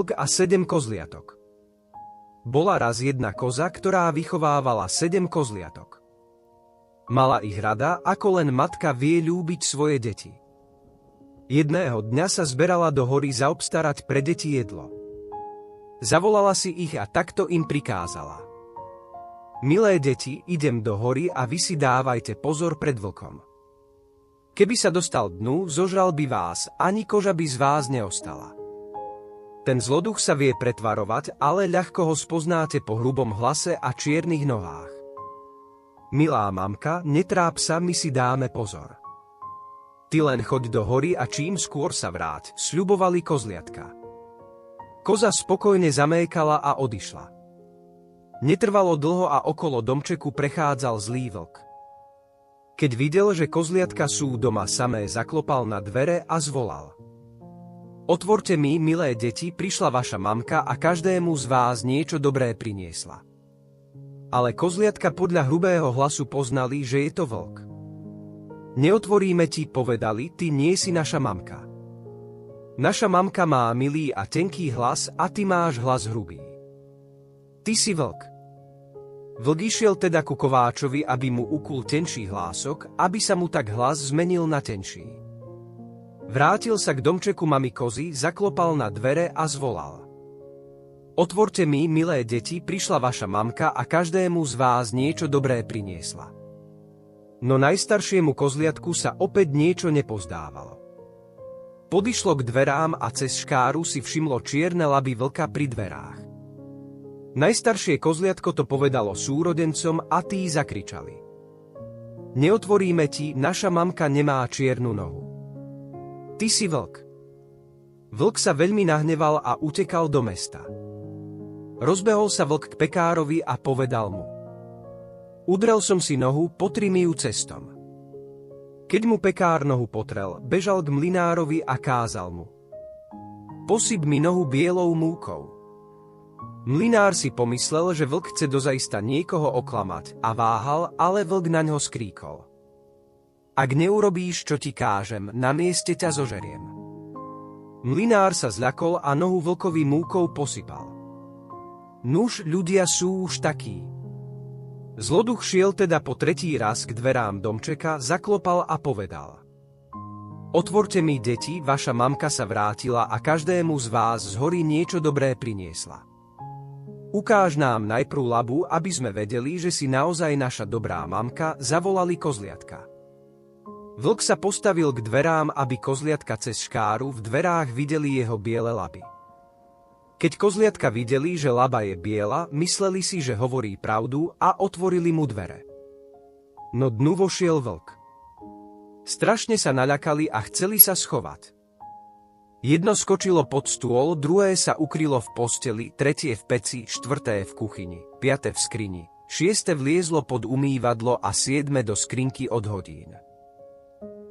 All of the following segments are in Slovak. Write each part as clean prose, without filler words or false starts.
Vlk a 7 kozliatok. Bola raz jedna koza, ktorá vychovávala 7 kozliatok. Mala ich rada, ako len matka vie ľúbiť svoje deti. Jedného dňa sa zberala do hory zaobstarať pre deti jedlo. Zavolala si ich a takto im prikázala. Milé deti, idem do hory a vy si dávajte pozor pred vlkom. Keby sa dostal dnu, zožral by vás, ani koža by z vás neostala. Ten zloduch sa vie pretvarovať, ale ľahko ho spoznáte po hrubom hlase a čiernych nohách. Milá mamka, netráp sa, my si dáme pozor. Ty len choď do hory a čím skôr sa vráť, sľubovali kozliatka. Koza spokojne zamékala a odišla. Netrvalo dlho a okolo domčeku prechádzal zlý vlk. Keď videl, že kozliatka sú doma samé, zaklopal na dvere a zvolal. Otvorte mi, milé deti, prišla vaša mamka a každému z vás niečo dobré priniesla. Ale kozliatka podľa hrubého hlasu poznali, že je to vlk. Neotvoríme ti, povedali, ty nie si naša mamka. Naša mamka má milý a tenký hlas a ty máš hlas hrubý. Ty si vlk. Vlk išiel teda ku kováčovi, aby mu ukul tenší hlások, aby sa mu tak hlas zmenil na tenší. Vrátil sa k domčeku mami kozy, zaklopal na dvere a zvolal. Otvorte mi, milé deti, prišla vaša mamka a každému z vás niečo dobré priniesla. No najstaršiemu kozliatku sa opäť niečo nepozdávalo. Podišlo k dverám a cez škáru si všimlo čierne laby vlka pri dverách. Najstaršie kozliatko to povedalo súrodencom a tí zakričali. Neotvoríme ti, naša mamka nemá čiernu nohu. Ty si vlk. Vlk sa veľmi nahneval a utekal do mesta. Rozbehol sa vlk k pekárovi a povedal mu. Udrel som si nohu, potri mi ju cestom. Keď mu pekár nohu potrel, bežal k mlynárovi a kázal mu. Posyp mi nohu bielou múkou. Mlynár si pomyslel, že vlk chce dozaista niekoho oklamať a váhal, ale vlk na ňo skríkol. Ak neurobíš, čo ti kážem, na mieste ťa zožeriem. Mlynár sa zľakol a nohu vlkovi múkou posypal. Nuž, ľudia sú už takí. Zloduch šiel teda po tretí raz k dverám domčeka, zaklopal a povedal. Otvorte mi, deti, vaša mamka sa vrátila a každému z vás z hory niečo dobré priniesla. Ukáž nám najprv labu, aby sme vedeli, že si naozaj naša dobrá mamka, zavolali kozliatka. Vlk sa postavil k dverám, aby kozliatka cez škáru v dverách videli jeho biele laby. Keď kozliatka videli, že laba je biela, mysleli si, že hovorí pravdu a otvorili mu dvere. No dnu vošiel vlk. Strašne sa naľakali a chceli sa schovať. Jedno skočilo pod stôl, druhé sa ukrylo v posteli, tretie v peci, štvrté v kuchyni, piate v skrini, šieste vliezlo pod umývadlo a siedme do skrinky od hodín.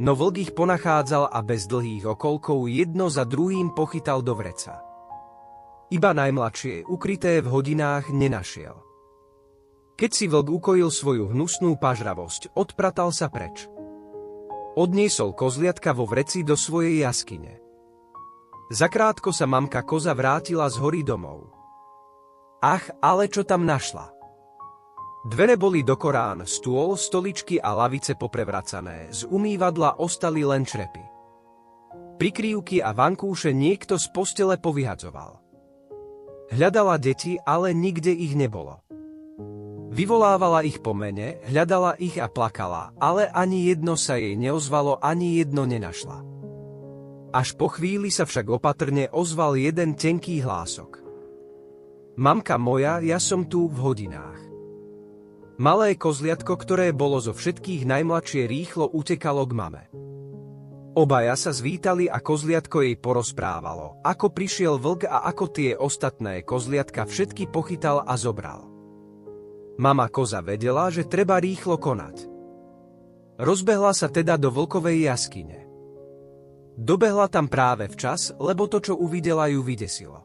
No vlk ich ponachádzal a bez dlhých okolkov jedno za druhým pochytal do vreca. Iba najmladšie, ukryté v hodinách, nenašiel. Keď si vlk ukojil svoju hnusnú pažravosť, odpratal sa preč. Odniesol kozliatka vo vreci do svojej jaskyne. Zakrátko sa mamka koza vrátila z hory domov. Ach, ale čo tam našla? Dvere boli do korán, stôl, stoličky a lavice poprevracané, z umývadla ostali len črepy. Prikrývky a vankúše niekto z postele povyhadzoval. Hľadala deti, ale nikde ich nebolo. Vyvolávala ich po mene, hľadala ich a plakala, ale ani jedno sa jej neozvalo, ani jedno nenašla. Až po chvíli sa však opatrne ozval jeden tenký hlások. Mamka moja, ja som tu v hodinách. Malé kozliatko, ktoré bolo zo všetkých najmladšie, rýchlo utekalo k mame. Obaja sa zvítali a kozliatko jej porozprávalo, ako prišiel vlk a ako tie ostatné kozliatka všetky pochytal a zobral. Mama koza vedela, že treba rýchlo konať. Rozbehla sa teda do vlkovej jaskyne. Dobehla tam práve včas, lebo to, čo uvidela, ju vydesilo.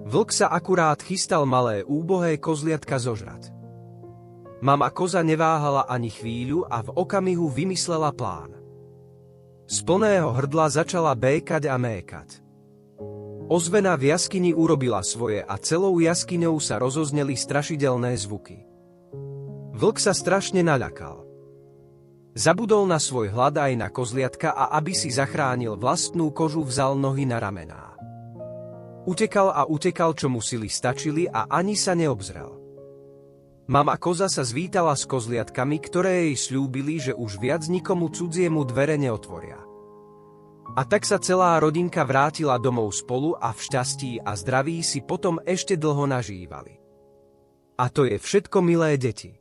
Vlk sa akurát chystal malé úbohé kozliatka zožrať. Mama koza neváhala ani chvíľu a v okamihu vymyslela plán. Z plného hrdla začala békať a mékať. Ozvena v jaskyni urobila svoje a celou jaskyňou sa rozozneli strašidelné zvuky. Vlk sa strašne naľakal. Zabudol na svoj hlad aj na kozliatka a aby si zachránil vlastnú kožu, vzal nohy na ramená. Utekal a utekal, čo mu sily stačili, a ani sa neobzrel. Mama koza sa zvítala s kozliatkami, ktoré jej sľúbili, že už viac nikomu cudziemu dvere neotvoria. A tak sa celá rodinka vrátila domov spolu a v šťastí a zdraví si potom ešte dlho nažívali. A to je všetko, milé deti.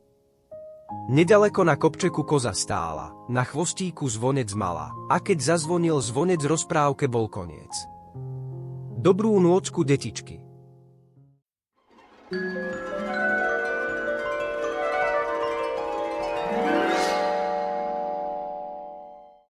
Nedaleko na kopčeku koza stála, na chvostíku zvonec mala, a keď zazvonil zvonec, rozprávke bol koniec. Dobrú nôcku, detičky.